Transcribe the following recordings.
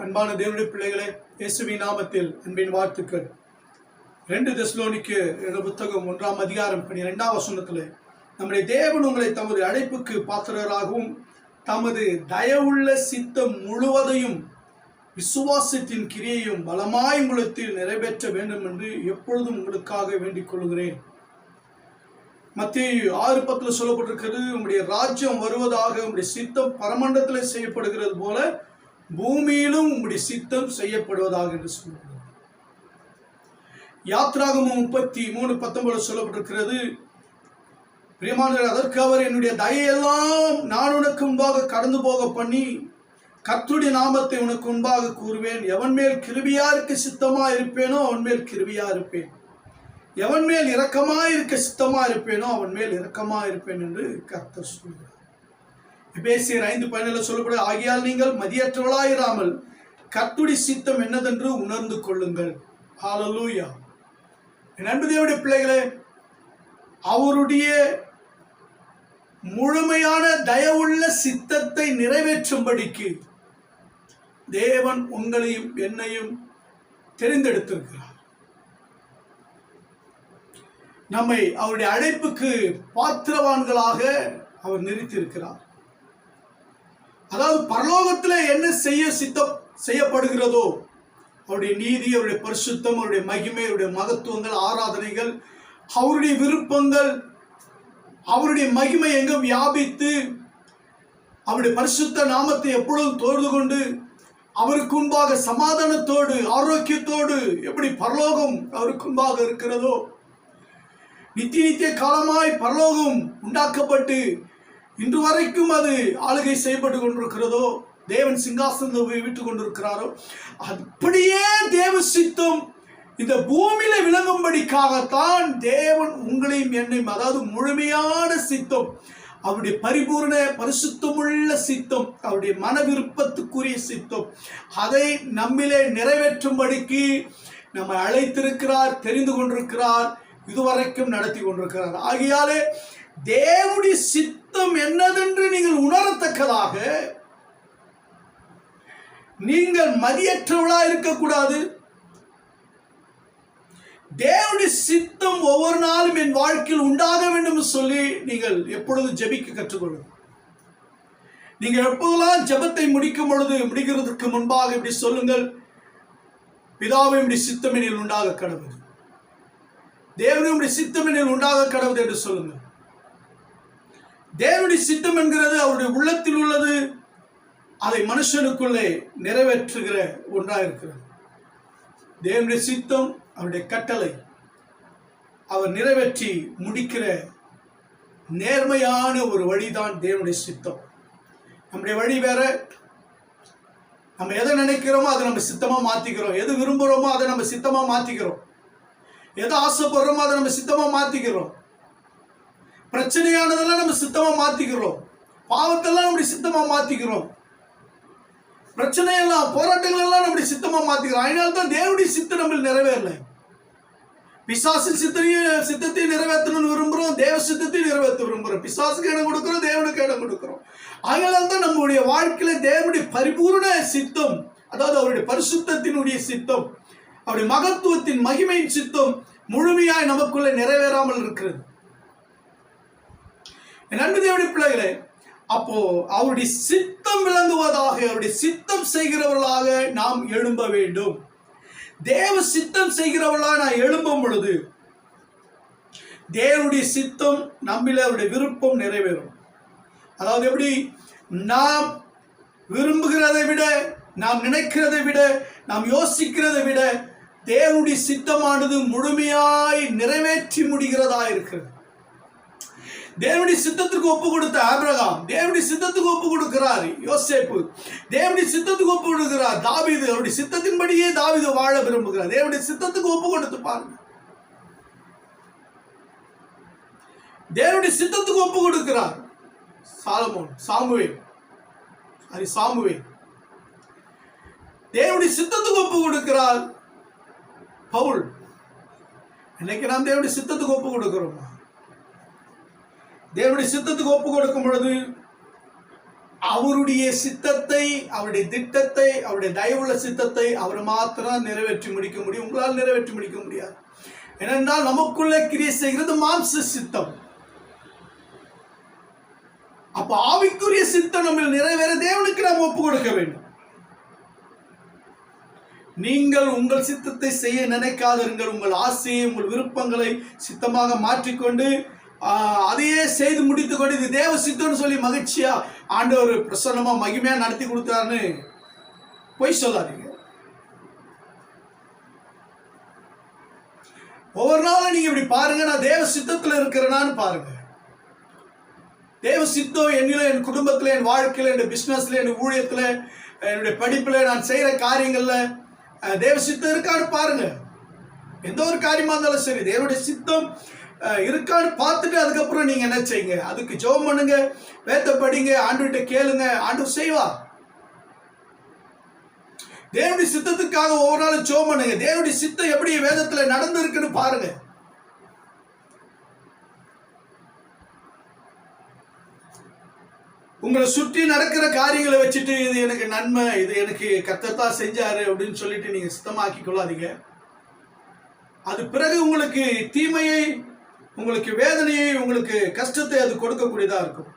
அன்பான தேவனுடைய பிள்ளைகளே, இயேசுவின் நாமத்தில் அன்பின் வாழ்த்துக்கள். 2 தெசலோனிக்கேயர் புத்தகம் 1ஆம் அதிகாரம் 12ஆம் வசனத்தில் நம்முடைய தேவன் உங்களை தமது அழைப்புக்கு பாத்திரராகவும் தமது தயவுள்ள சித்தம் முழுவதையும் விசுவாசத்தின் கிரியையும் பலமாய் உங்களத்தில் நிறைவேற்ற வேண்டும் என்று எப்பொழுதும் உங்களுக்காக வேண்டிக் கொள்கிறேன். மத்தேயு 6:10 சொல்லப்பட்டிருக்கிறது, உங்களுடைய ராஜ்யம் வருவதாக உங்களுடைய சித்தம் பரமண்டலத்தில் செய்யப்படுகிறது போல பூமியிலும் உங்களுடைய சித்தம் செய்யப்படுவதாக என்று சொல்லுகிறது. யாத்ராகமம் 33:19 சொல்லப்பட்டிருக்கிறது, பிரியமானவர்களே, அதற்கு அவர் என்னுடைய தயையெல்லாம் நான் உனக்கு முன்பாக கடந்து போக பண்ணி கர்த்தருடைய நாமத்தை உனக்கு முன்பாக கூறுவேன். எவன் மேல் கிருபையா இருக்க சித்தமா இருப்பேனோ அவன் மேல் கிருபையா இருப்பேன், எவன் மேல் இரக்கமா இருக்க சித்தமா இருப்பேனோ அவன் மேல் இரக்கமா இருப்பேன் என்று கர்த்தர் சொல்கிறார். எபேசியர் 5:17 சொல்லப்படும், ஆகையால் நீங்கள் மதியற்றவளாயிராமல் கர்த்தருடைய சித்தம் என்னதென்று உணர்ந்து கொள்ளுங்கள். ஹல்லேலூயா. என் அன்பு தேவனுடைய பிள்ளைகளே, அவருடைய முழுமையான தயவுள்ள சித்தத்தை நிறைவேற்றும்படிக்கு தேவன் உங்களையும் என்னையும் தெரிந்தெடுத்திருக்கிறார். நம்மை அவருடைய அழைப்புக்கு பாத்திரவான்களாக அவர் நிறுத்தியிருக்கிறார். அதாவது பரலோகத்தில் என்ன செய்யப்படுகிறதோ அவருடைய நீதி, அவருடைய பரிசுத்தம், அவருடைய மகிமை, அவருடைய மகத்துவங்கள், ஆராதனைகள், அவருடைய விருப்பங்கள், அவருடைய மகிமை எங்கும் வியாபித்து அவருடைய பரிசுத்த நாமத்தை எப்பொழுதும் தொழுது கொண்டு அவருக்கு முன்பாக சமாதானத்தோடு ஆரோக்கியத்தோடு எப்படி பரலோகம் அவருக்கு முன்பாக இருக்கிறதோ, நித்திய காலமாய் பரலோகம் உண்டாக்கப்பட்டு இன்று வரைக்கும் அது ஆளுகை செய்யப்பட்டு கொண்டிருக்கிறதோ, தேவன் சிங்காசனத்தை விட்டுக் கொண்டிருக்கிறாரோ, அப்படியே தேவ சித்தம் இந்த பூமியில விளங்கும்படிக்காகத்தான் தேவன் உங்களையும் என்னையும், அதாவது முழுமையான சித்தம், அவருடைய பரிபூர்ண பரிசுத்தமுள்ள சித்தம், அவருடைய மன விருப்பத்துக்குரிய சித்தம், அதை நம்மிலே நிறைவேற்றும்படிக்கு நம்மை அழைத்திருக்கிறார், தெரிந்து கொண்டிருக்கிறார், இதுவரைக்கும் நடத்தி கொண்டிருக்கிறார். ஆகையாலே தேவனுடைய சித்தம் என்னதென்று நீங்கள் உணரத்தக்கதாக நீங்கள் மதியற்றவளா இருக்கக்கூடாது. தேவனுடைய சித்தம் ஒவ்வொரு நாளும் என் வாழ்க்கையில் உண்டாக வேண்டும் சொல்லி நீங்கள் எப்பொழுதும் ஜெபிக்க கற்றுக்கொள்ளுங்கள். நீங்கள் எப்போதெல்லாம் ஜெபத்தை முடிக்கிறதுக்கு முன்பாக இப்படி சொல்லுங்கள், பிதாவே உம்முடைய சித்தம் என்னில் உண்டாக கடவுது, தேவனே உம்முடைய சித்தம் என்னில் உண்டாக கடவுது என்று சொல்லுங்கள். தேவனுடைய சித்தம் என்கிறது அவருடைய உள்ளத்தில் உள்ளது, அதை மனுஷனுக்குள்ளே நிறைவேற்றுகிற ஒன்றாக இருக்கிறது. தேவனுடைய சித்தம், அவருடைய கட்டளை அவர் நிறைவேற்றி முடிக்கிற நேர்மையான ஒரு வழிதான் தேவனுடைய சித்தம். நம்முடைய வழி வேற. நம்ம எதை நினைக்கிறோமோ அதை நம்ம சித்தமா மாத்திக்கிறோம், எது விரும்புகிறோமோ அதை நம்ம சித்தமா மாத்திக்கிறோம், எதை ஆசைப்படுறோமோ அதை நம்ம சித்தமா மாத்திக்கிறோம், பிரச்சனையானதெல்லாம் நம்ம சித்தமா மாத்திக்கிறோம், பாவத்தெல்லாம் நம்முடைய சித்தமா மாத்திக்கிறோம், பிரச்சனையெல்லாம் போராட்டங்கள் எல்லாம் நம்முடைய சித்தமா மாத்திக்கிறோம். அதனால்தான் தேவனுடைய சித்தம் நம்ம நிறைவேறல. பிசாசின் சித்தத்தை நிறைவேற்றணும்னு விரும்புகிறோம், தேவ சித்தத்தை நிறைவேற்ற விரும்புகிறோம். பிசாசுக்கு இடம் கொடுக்கிறோம், தேவனுக்கு இடம் கொடுக்கிறோம். அதனால்தான் நம்முடைய வாழ்க்கையில தேவனுடைய பரிபூர்ண சித்தம், அதாவது அவருடைய பரிசுத்தத்தினுடைய சித்தம், அவருடைய மகத்துவத்தின் மகிமையின் சித்தம் முழுமையாய் நமக்குள்ள நிறைவேறாமல் இருக்கிறது. என் அன்பு தேவனுடைய பிள்ளைகளே, அப்போ அவருடைய சித்தம் விளங்குவதாக, அவருடைய சித்தம் செய்கிறவர்களாக நாம் எழும்ப வேண்டும். தேவ சித்தம் செய்கிறவர்களாக நான் எழும்பும் பொழுது தேவனுடைய சித்தம் நம்மில அவருடைய விருப்பம் நிறைவேறும். அதாவது எப்படி, நாம் விரும்புகிறதை விட, நாம் நினைக்கிறதை விட, நாம் யோசிக்கிறதை விட தேவனுடைய சித்தமானது முழுமையாய் நிறைவேற்றி முடிகிறதா இருக்கிறது. தேவனுடைய சித்தத்துக்கு ஒப்பு கொடுத்த ஆபிரகாம் தேவனுடைய சித்தத்துக்கு ஒப்பு கொடுக்கிறார். யோசேப்பு தேவனுடைய சித்தத்துக்கு ஒப்பு கொடுக்கிறார். தாவீது அவருடைய சித்தத்தின்படியே தாவீது வாழ விரும்புகிறார். தேவனுடைய சித்தத்துக்கு ஒப்பு கொடுத்து பாருங்க. தேவனுடைய சித்தத்துக்கு ஒப்பு கொடுக்கிறார் சாமுவேல். தேவனுடைய சித்தத்துக்கு ஒப்பு கொடுக்கிறார் பவுல். இன்னைக்கு நாம் தேவனுடைய சித்தத்துக்கு ஒப்பு கொடுக்கிறோம். தேவனுடைய சித்தத்துக்கு ஒப்பு கொடுக்கும் பொழுது அவருடைய சித்தத்தை, அவருடைய திட்டத்தை, அவருடைய தயவுள்ள சித்தத்தை அவர் மாத்திரம் நிறைவேற்றி முடிக்க முடியும். உங்களால் நிறைவேற்றி முடிக்க முடியாது. ஏனென்றால் நமக்குள்ள கிரியை செய்கிறது மாம்ச சித்தம். அப்ப ஆவிக்குரிய சித்தம் நம்ம நிறைவேற தேவனுக்கு நாம் ஒப்பு கொடுக்க வேண்டும். நீங்கள் உங்கள் சித்தத்தை செய்ய நினைக்காதிருங்கள். உங்கள் ஆசையை, உங்கள் விருப்பங்களை சித்தமாக மாற்றிக்கொண்டு அதையே செய்து முடித்துக் கொண்டு இது தேவ சித்தம்னு சொல்லி மகிழ்ச்சியா ஆண்டவர் பிரசன்னமா மகிமையா நடத்தி கொடுத்தாருன்னு பொய் சொல்லாதீங்க. ஒவ்வொரு நாளும் நீங்க இப்படி பாருங்க, நான் தேவ சித்தத்துல இருக்கிறேனான்னு பாருங்க. தேவ சித்தம் என்னில, என் குடும்பத்துல, என் வாழ்க்கையில, என் பிசினஸ்ல, என் ஊழியத்துல, என்னுடைய படிப்புல, நான் செய்யற காரியங்கள்ல தேவ சித்தம் இருக்கான்னு பாருங்க. எந்த ஒரு காரியமா இருந்தாலும் சரி, தேவனுடைய சித்தம் இருக்கான்னு பார்த்துட்டு அதுக்கப்புறம் நீங்க என்ன செய்யுங்க, அதுக்கு ஜெபம் பண்ணுங்க, வேத படிங்க, ஆண்டவர்கிட்ட கேளுங்க, ஆண்டவர் செய்வார். தேவனுடைய சித்தத்துக்காக ஒவ்வொரு நாளும் ஜெபம் பண்ணுங்க. தேவனுடைய சித்தம் எப்படி வேதத்துல நடந்து இருக்குன்னு பாருங்க. உங்களை சுற்றி நடக்கிற காரியங்களை வச்சுட்டு இது எனக்கு நன்மை, இது எனக்கு கர்த்தர் தான் செஞ்சாரு அப்படின்னு சொல்லிட்டு நீங்க சித்தமாக்கி கொள்ளாதீங்க. அது பிறகு உங்களுக்கு தீமையை, உங்களுக்கு வேதனையை, உங்களுக்கு கஷ்டத்தை அது கொடுக்கக்கூடியதா இருக்கும்.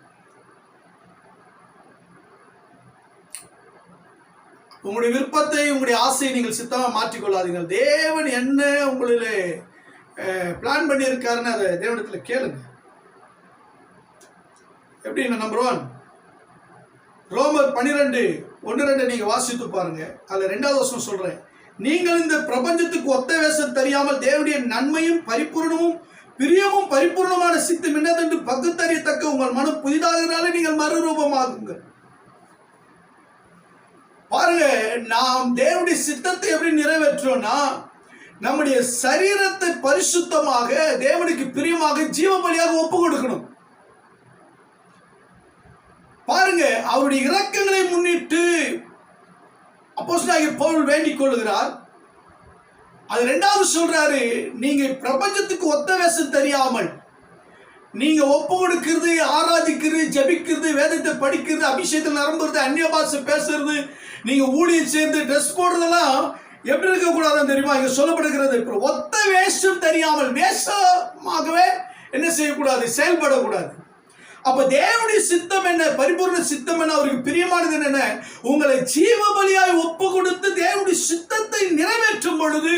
உங்களுடைய விருப்பத்தை, உங்களுடைய ஆசையை நீங்கள் சித்தமாக மாற்றிக்கொள்ளாதீங்க. தேவன் என்ன உங்களிலே பிளான் பண்ணி இருக்காருன்னு அதை தேவனிடத்தில் கேளுங்க. எப்படின்னா, நம்பர் 1 ரோமர் 12:1-2 நீங்க வாசித்து பாருங்க. அதுல 2வது வசனம் சொல்றேன், நீங்கள் இந்த பிரபஞ்சத்துக்கு ஒத்த வேஷம் தெரியாமல் தேவனுடைய நன்மையும் பரிபூர்ணமும் பிரியமும் பரிபூர்ணமான சித்தம் என்னதென்று பகுத்தறியத்தக்க உங்கள் மனம் புதிதாகிறதால நீங்கள் மறுரூபமாகுங்கள். பாருங்க, நாம் தேவனுடைய சித்தத்தை எப்படி நிறைவேற்றோம்னா, நம்முடைய சரீரத்தை பரிசுத்தமாக தேவனுக்கு பிரியமாக ஜீவ பலியாக ஒப்பு கொடுக்கணும். பாருங்க, அவருடைய இரக்கங்களை முன்னிட்டு அப்போஸ்தலனாகிய பவுல் வேண்டிக் கொள்கிறார். அது 2வது சொல்றாரு, நீங்க பிரபஞ்சத்துக்கு ஒத்த வேஷம் தெரியாமல் நீங்க ஒப்பு கொடுக்கிறது, ஆராதிக்கிறது, ஜபிக்கிறது, வேதத்தை படிக்கிறது, அபிஷேகத்தில் நிரம்புறது, அந்நிய பாஷை பேசுறது, நீங்க ஊழியம் சேர்ந்து ட்ரெஸ் போடுறதெல்லாம் எப்படி இருக்க கூடாதுன்னு தெரியுமா? இங்க சொல்லப்படுகிறது, ஒத்த வேஷம் தெரியாமல், வேஷமாகவே என்ன செய்யக்கூடாது, செயல்படக்கூடாது. அப்ப தேவனுடைய சித்தம் என்ன, பரிபூர்ண சித்தம் என்ன, அவருக்கு பிரியமானது என்ன, உங்களை ஜீவ பலியாய் ஒப்பு கொடுத்து தேவனுடைய சித்தத்தை நிறைவேற்றும் பொழுது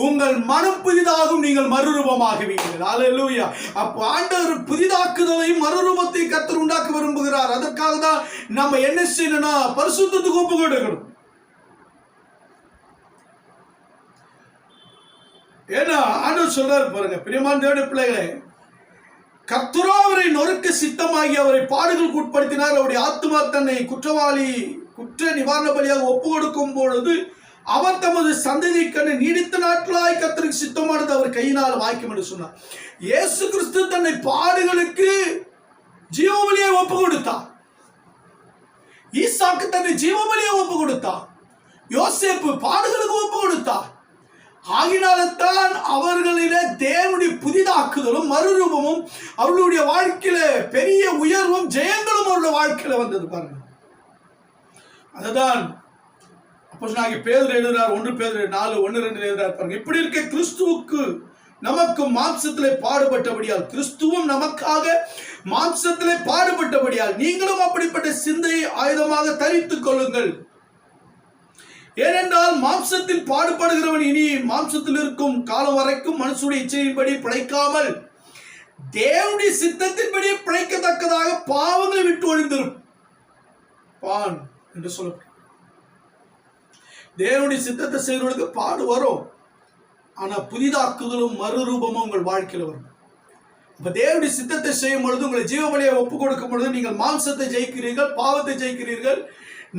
உங்கள் மனம் புதிதாகும், நீங்கள் மறுரூபமாகுவீர்கள். அல்லேலூயா. அப்போ ஆண்டவர் புதிதாக்குதலையும் மறுரூபத்தை கர்த்தர் உண்டாக்க விரும்புகிறார். அதற்காக தான் நம்ம என்ன செய்யணும்னா பரிசுத்தத்துக்கு ஒப்பு கொடுக்கணும். ஏன்னா ஆண்டவர் சொல்றாரு பாருங்க, பிரியமான தேவனுடைய பிள்ளைகளே, கர்த்தரோ அவரை நொறுக்க சித்தமாகி அவரை பாடுகளுக்கு உட்படுத்தினார். அவருடைய ஆத்துமா தன்னை குற்ற நிவாரண பலியாக ஒப்பு கொடுக்கும் பொழுது அவர் தமது சந்ததியை கண்டு நீடித்த நாட்களாய் கர்த்தருக்கு சித்தமானது அவர் கையினால் வாய்க்கும் என்று சொன்னார். இயேசு கிறிஸ்து தன்னை பாடுகளுக்கு ஜீவ பலியை ஒப்பு கொடுத்தார். ஈசாக்கு தன்னை ஜீவ பலியை ஒப்பு கொடுத்தார். யோசேப்பு பாடுகளுக்கு ஒப்பு கொடுத்தார். ஆகினால்தான் அவர்களிலே தேவனுடைய புதிதாக்குதலும் மறுரூபமும் அவர்களுடைய வாழ்க்கையில பெரிய உயர்வும் ஜெயங்களும் அவருடைய வாழ்க்கையில வந்தது. பாருங்க, அதுதான் அப்போஸ்தலனாகிய பேதுரு எழுதுறார். 1 பேதுரு 4:1-2 எழுதுறார் பாருங்க, இப்படி இருக்க கிறிஸ்துவுக்கு நமக்கு மாம்சத்திலே பாடுபட்டபடியால், கிறிஸ்துவும் நமக்காக மாம்சத்திலே பாடுபட்டபடியால் நீங்களும் அப்படிப்பட்ட சிந்தையை ஆயுதமாக தரித்துக் கொள்ளுங்கள். ஏனென்றால் மாம்சத்தில் பாடுபடுகிறவன் இனி மாம்சத்தில் இருக்கும் காலம் வரைக்கும் மனுஷனுடைய இச்சையின்படி பிழைக்காமல் தேவனுடைய சித்தத்தின்படி பிழைக்கத்தக்கதாக பாவங்களை விட்டு ஒழிந்திருப்பான் என்று சொல்லப்படும். தேவனுடைய சித்தத்தை செய்வதற்கு பாடு வரும், ஆனா புதிதாக்குதலும் மறுரூபமும் உங்கள் வாழ்க்கையில் வரும். இப்ப தேவனுடைய சித்தத்தை செய்யும் பொழுது, உங்களை ஜீவ பலியை ஒப்பு கொடுக்கும் பொழுது நீங்கள் மாம்சத்தை ஜெயிக்கிறீர்கள், பாவத்தை ஜெயிக்கிறீர்கள்,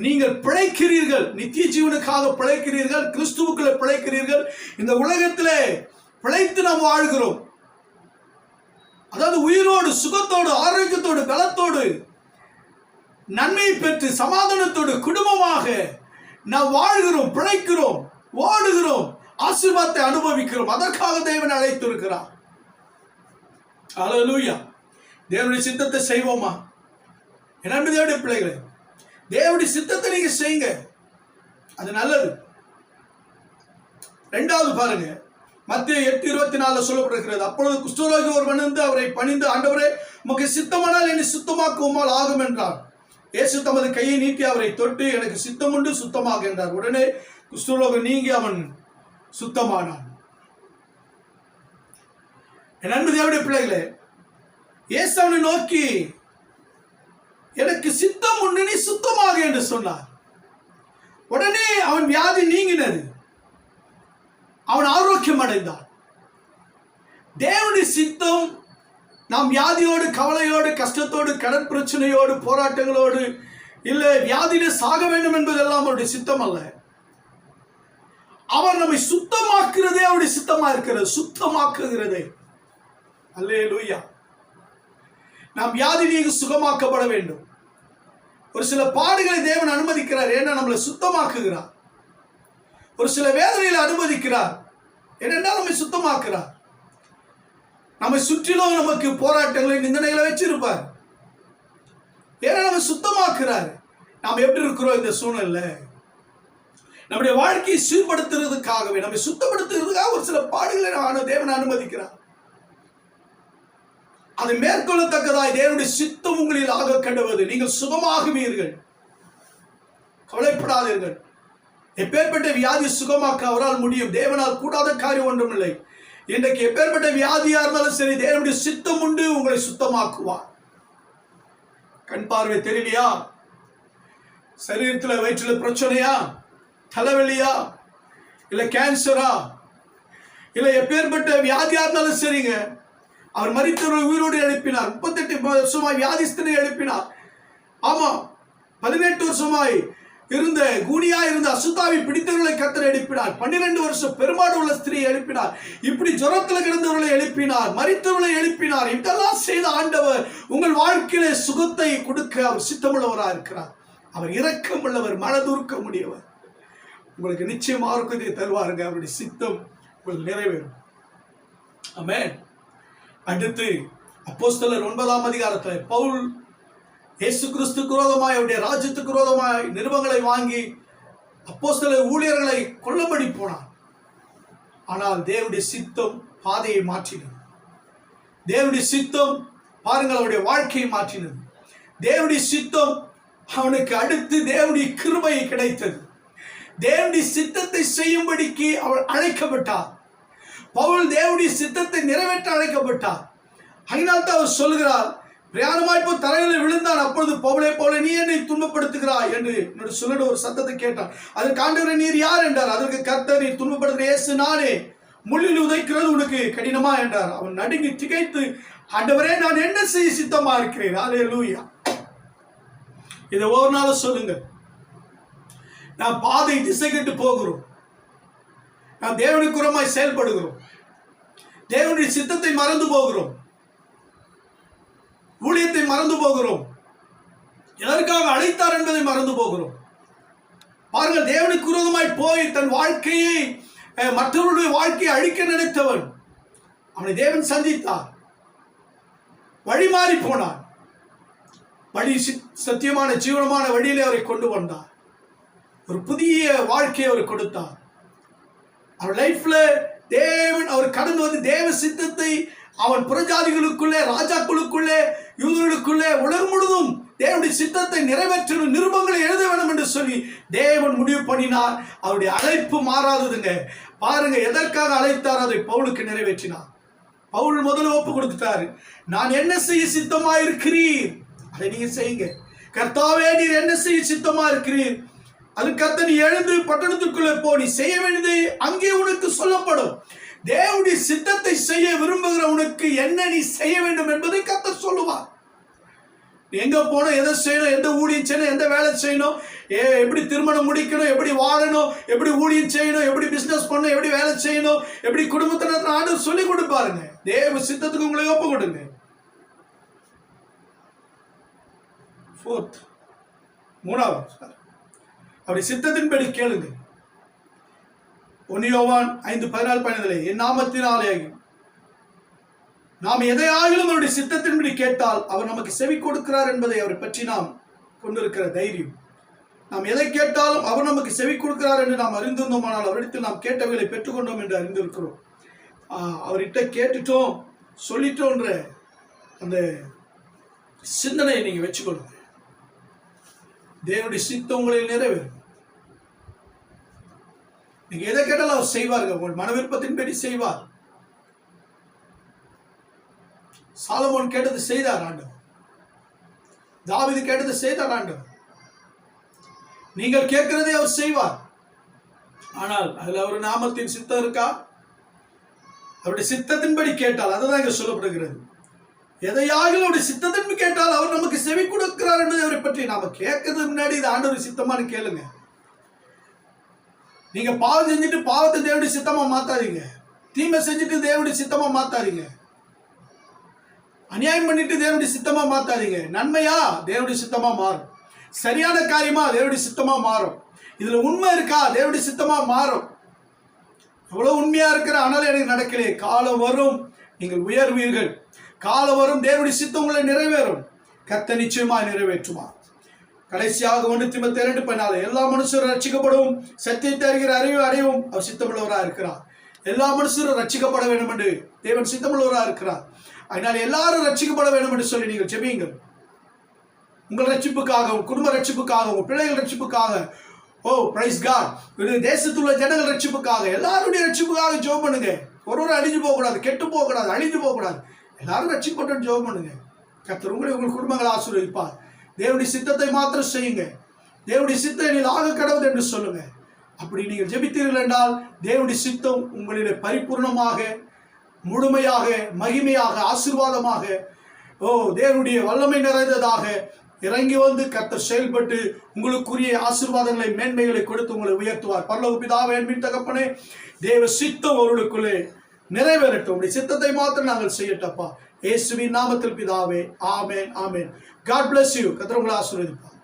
நீங்கள் பிழைக்கிறீர்கள், நித்திய ஜீவனுக்காக பிழைக்கிறீர்கள், கிறிஸ்துவுக்குள்ள பிழைக்கிறீர்கள். இந்த உலகத்திலே பிழைத்து நாம் வாழ்கிறோம். அதாவது உயிரோடு, சுகத்தோடு, ஆரோக்கியத்தோடு, பலத்தோடு, நன்மை பெற்று சமாதானத்தோடு குடும்பமாக நாம் வாழ்கிறோம், பிழைக்கிறோம், ஓடுகிறோம், ஆசீர்வாதத்தை அனுபவிக்கிறோம். அதற்காக தேவன் அழைத்திருக்கிறார். அல்லேலூயா. தேவனுடைய சித்தத்தை செய்வோமா? என் அன்பு தேவனுடைய பிள்ளைகளே, தேவனுடைய சித்தத்தை நீங்க செய்யுங்க, அது நல்லது. இரண்டாவது பாருங்க, மத்தேயு 8:24 சொல்லப்பட்டிருக்கிறது, அப்பொழுது குஷ்டரோகி ஒருவன் வந்து அவரை பணிந்து, ஆண்டவரே உமக்கு சித்தமானால் என்னை சுத்தமாக்க உம்மால் ஆகும் என்றார். இயேசு தமது கையை நீட்டி அவரை தொட்டு, எனக்கு சித்தம் உண்டு, சுத்தமாக என்றார். உடனே குஷ்டரோகம் நீங்கி அவன் சுத்தமானான். என் அன்பு தேவனுடைய பிள்ளைகளே, இயேசு அவனை நோக்கி எனக்கு சித்தம் உண்டு, நீ சுத்தமாக என்று சொன்னார். உடனே அவன் வியாதி நீங்கினது, அவன் ஆரோக்கியம் அடைந்தான். தேவனுடைய சித்தம் நாம் வியாதியோடு, கவலையோடு, கஷ்டத்தோடு, கடன் பிரச்சனையோடு, போராட்டங்களோடு, இல்லை வியாதியிலே சாக வேண்டும் என்பதெல்லாம் அவருடைய சித்தம் அல்ல. அவர் நம்மை சுத்தமாக்குறதே அவருடைய சித்தமா இருக்கிறது, சுத்தமாக்குகிறதே. அல்லேலூயா. நாம் வியாதி நீங்க சுகமாக்கப்பட வேண்டும். ஒரு சில பாடுகளை தேவன் அனுமதிக்கிறார், ஏன்னா நம்மளை சுத்தமாக்குகிறார். ஒரு சில வேதனைகளை அனுமதிக்கிறார், ஏனென்றால் நம்மை சுத்தமாக்குறார். நம்மை சுற்றிலும் நமக்கு போராட்டங்களை, நிந்தனைகளை வச்சிருப்பார், ஏன்னா நம்ம சுத்தமாக்குறார். நாம் எப்படி இருக்கிறோம் இந்த சூழ்நிலை, நம்முடைய வாழ்க்கையை சீர்படுத்துறதுக்காகவே, நம்மை சுத்தப்படுத்துறதுக்காக ஒரு சில பாடுகளை தேவன் அனுமதிக்கிறார். அதை மேற்கொள்ளத்தக்கதாய் தேவனுடைய சித்தம் உங்களில் ஆக கண்டுவது. நீங்கள் சுகமாகுவீர்கள், கவலைப்படாதீர்கள். எப்பேற்பட்ட வியாதி சுகமாக்க அவரால் முடியும், தேவனால் கூடாத காரியம் ஒன்றும் இல்லை. இன்றைக்கு எப்பேற்பட்ட வியாதியா இருந்தாலும் சரி, தேவனுடைய சித்தம் உண்டு, உங்களை சுத்தமாக்குவார். கண் பார்வை தெரியலையா, சரீரத்தில் வயிற்றுல பிரச்சனையா, தலைவலியா, இல்ல கேன்சரா, இல்ல எப்பேற்பட்ட வியாதியா இருந்தாலும் சரிங்க, அவர் மரித்தவர்களை உயிரோடு எழுப்பினார். 38 வருஷமாய் வியாதிஸ்தனை எழுப்பினார். ஆமா, 18 வருஷமாய் இருந்த கூனியா இருந்த அசுத்தாவை பிடித்தவர்களை கர்த்தர் எழுப்பினார். 12 வருஷம் பெருமாடு உள்ள ஸ்திரீயை எழுப்பினார். இப்படி ஜுரத்தில் கிடந்தவர்களை எழுப்பினார், மரித்தவர்களை எழுப்பினார். இதெல்லாம் செய்த ஆண்டவர் உங்கள் வாழ்க்கையிலே சுகத்தை கொடுக்க அவர் சித்தமுள்ளவராக இருக்கிறார். அவர் இரக்கம் உள்ளவர், மனதுருக்க முடியவர். உங்களுக்கு நிச்சயம் ஆரோக்கியத்தை தருவாருங்க. அவருடைய சித்தம் உங்களுக்கு நிறைவேறும். ஆமென். அடுத்து அப்போஸ்தலர் 9ஆம் அதிகாரத்தில் பவுல் இயேசு கிறிஸ்துக்கு விரோதமாய், அவருடைய ராஜ்யத்துக்கு விரோதமாய் நிருபங்களை வாங்கி அப்போஸ்தலர் ஊழியர்களை கொல்லும்படி போனார். ஆனால் தேவனுடைய சித்தம் பாதையை மாற்றினது. தேவனுடைய சித்தம் பாருங்கள், அவருடைய வாழ்க்கையை மாற்றினது. தேவனுடைய சித்தம் அவனுக்கு அடுத்து தேவனுடைய கிருபை கிடைத்தது. தேவனுடைய சித்தத்தை செய்யும்படிக்கு அவள் அழைக்கப்பட்டார். பவுல் தேவனுடைய சித்தத்தை நிறைவேற்ற அழைக்கப்பட்டார். அதனால்தான் அவர் சொல்கிறார், பிரயாணமாய் போய் தரையில் விழுந்தான். அப்பொழுது பவுலே போல நீ என்னை துன்பப்படுத்துகிறாய் என்று என்னோட சொல்லிட ஒரு சத்தத்தை கேட்டான். அதற்கு ஆண்டவரே நீர் யார் என்றார். அதற்கு கர்த்தர், நீ துன்பப்படுத்துகிற இயேசு நானே, முள்ளில் உதைக்கிறது உனக்கு கடினமா என்றார். அவன் நடுங்கி திகைத்து, ஆண்டவரே நான் என்ன செய்ய சித்தமா இருக்கிறேன். அல்லேலூயா. இதை ஒவ்வொரு நாளும் சொல்லுங்க. நாம் பாதை திசை கெட்டு போகிறோம், நாம் தேவனுக்கு புறமாய் செயல்படுகிறோம், தேவனுடைய சித்தத்தை மறந்து போகிறோம், ஊழியத்தை மறந்து போகிறோம், எதற்காக அழைத்தார் என்பதை மறந்து போகிறோம். பாருங்கள், தேவனுக்கு விரோதமாய் போய் தன் வாழ்க்கையை, மற்றவருடைய வாழ்க்கையை அழிக்க நினைத்தவன், அவனை தேவன் சந்தித்தார். வழி மாறி போனான். வழி சத்தியமான ஜீவனமான வழியிலே அவரை கொண்டு வந்தார். ஒரு புதிய வாழ்க்கையை அவர் கொடுத்தார். அவர் லைஃப்ல தேவன் அவர் கடந்து வந்து தேவ சித்தத்தை அவன் புறஜாதிகளுக்குள்ளே, ராஜாக்களுக்குள்ளே, யூதர்களுக்குள்ளே, உலகம் முழுதும் தேவனுடைய சித்தத்தை நிறைவேற்றும் நிருபங்களை எழுத வேண்டும் என்று சொல்லி தேவன் முடிவு பண்ணினார். அவருடைய அழைப்பு மாறாததுங்க. பாருங்க, எதற்காக அழைத்தார் அதை பவுலுக்கு நிறைவேற்றினார். பவுல் முதல்ல ஒப்பு கொடுத்துட்டாரு. நான் என்ன செய்ய சித்தமா இருக்கிறீர், அதை நீங்க செய்யுங்க. கர்த்தாவே நீர் என்ன செய்ய சித்தமா இருக்கிறீர், அதுக்கு கர்த்தர், நீ எழுந்து பட்டணத்துக்குள்ளே போ, நீ செய்ய வேண்டியது அங்கே உனக்கு சொல்லப்படும். தேவனுடைய சித்தத்தை செய்ய விரும்புகிற உனக்கு என்ன நீ செய்ய வேண்டும் என்பதை கர்த்தர் சொல்லுவார். எங்க போனோம், எதை செய்யணும், எந்த ஊழியம் செய்யணும், எந்த வேலை செய்யணும், எப்படி திருமணம் முடிக்கணும், எப்படி வாழணும், எப்படி ஊழியம் செய்யணும், எப்படி பிசினஸ் பண்ணணும், எப்படி வேலை செய்யணும், எப்படி குடும்பத்தினர் ஆண்டு சொல்லி கொடுப்பாருங்க. தேவ சித்தத்துக்கு உங்களை ஒப்பு கொடுங்க. மூணாவது, அப்படி சித்தத்தின்படி கேளுங்க. 1 யோவான் 5:14 என் நாமத்தினாலே நாம் எதையாகிலும் அவருடைய சித்தத்தின்படி கேட்டால் அவர் நமக்கு செவி கொடுக்கிறார் என்பதை அவரை பற்றி நாம் கொண்டிருக்கிற தைரியம். நாம் எதை கேட்டாலும் அவர் நமக்கு செவி கொடுக்கிறார் என்று நாம் அறிந்திருந்தோமானால் அவரிடத்தில் நாம் கேட்டவைகளை பெற்றுக்கொண்டோம் என்று அறிந்திருக்கிறோம். அவர்கிட்ட கேட்டுட்டோம் சொல்லிட்டோன்ற அந்த சிந்தனையை நீங்க வச்சுக்கொள்ளுங்க. தேவனுடைய சித்தம் உங்களில் நிறைவேறும். நீங்க எதை கேட்டாலும் அவர் செய்வார்கள், உங்கள் மன விருப்பத்தின்படி செய்வார். சாலமோன் கேட்டது செய்தார் ஆண்டவர், தாவீது கேட்டது செய்தார் ஆண்டவர். நீங்கள் கேட்கிறதே அவர் செய்வார். ஆனால் அதுல அவர் நாமத்தின் சித்தம் இருக்கா? அவருடைய சித்தத்தின்படி கேட்டால், அதுதான் இங்க சொல்லப்படுகிறது. எதையாக அவருடைய சித்தத்தின்படி கேட்டால் அவர் நமக்கு செவி கொடுக்கிறார் என்பதை அவரை பற்றி நாம கேட்கறதுக்கு முன்னாடி இது ஆண்டவர் சித்தமானு கேளுங்க. நீங்க பாவம் செஞ்சுட்டு பாவத்தை தேவனுடைய சித்தமா மாத்தாதீங்க. தீமை செஞ்சுட்டு தேவனுடைய சித்தமா மாத்தாதீங்க. அநியாயம் பண்ணிட்டு தேவனுடைய சித்தமா மாத்தாதீங்க. நன்மையா தேவனுடைய சித்தமா மாறும். சரியான காரியமா தேவனுடைய சித்தமா மாறும். இதுல உண்மை இருக்கா தேவனுடைய சித்தமா மாறும். எவ்வளவு உண்மையா இருக்கிற ஆனால் எனக்கு நடக்கலையே. காலம் வரும் நீங்கள் உயர்வீர்கள். காலம் வரும் தேவனுடைய சித்தம் உங்களை நிறைவேறும். கர்த்தர் நிச்சயமா நிறைவேற்றுவார். கடைசியாக 1 தீமோத்தேயு 2:14 எல்லா மனுஷரும் ரட்சிக்கப்படும் சத்தியத்தை அறிகிற அறிவு அடையவும் அவர் சித்தமுள்ளவராக இருக்கிறார். எல்லா மனுஷரும் ரட்சிக்கப்பட வேண்டும் என்று தேவன் சித்தமுள்ளவராக இருக்கிறார். அதனால எல்லாரும் ரட்சிக்கப்பட வேண்டும் என்று சொல்லி நீங்கள் ஜெபியுங்கள். உங்கள் ரட்சிப்புக்காக, உங்கள் குடும்ப ரட்சிப்புக்காக, உங்கள் பிள்ளைகள் ரட்சிப்புக்காக, ஓ பிரைஸ் காட், தேசத்துள்ள ஜனங்கள் ரட்சிப்புக்காக, எல்லாருடைய ரட்சிப்புக்காக ஜெபம் பண்ணுங்க. ஒருவரும் அழிஞ்சு போகக்கூடாது, கெட்டு போகக்கூடாது, அழிஞ்சு போகக்கூடாது. எல்லாரும் ரட்சிக்கப்பட்டு ஜெபம் பண்ணுங்க. கர்த்தர் உங்கள் குடும்பங்களை ஆசீர்வதிப்பார். தேவனுடைய சித்தத்தை மாத்திரம் செய்யுங்க. தேவனுடைய சித்தம் எனில் ஆக கடவுது என்று சொல்லுங்க. அப்படி நீங்கள் ஜெபித்தீர்கள் என்றால் தேவனுடைய சித்தம் உங்களிலே பரிபூர்ணமாக, முழுமையாக, மகிமையாக, ஆசீர்வாதமாக, தேவனுடைய வல்லமை நிறைந்ததாக இறங்கி வந்து கர்த்தர் செயல்பட்டு உங்களுக்குரிய ஆசீர்வாதங்களை, மேன்மைகளை கொடுத்து உங்களை உயர்த்துவார். பரலோக பிதாவே, அன்பின் தகப்பனே, தேவ சித்தம் அவர்களுக்குள்ளே நிறைவேறட்டும். உடைய சித்தத்தை மாத்திரம் நாங்கள் செய்யட்டப்பா. இயேசுவின் நாமத்தில் பிதாவே, ஆமென், ஆமென். God bless you. கர்த்தர் உங்களை ஆசீர்வதிப்பார்.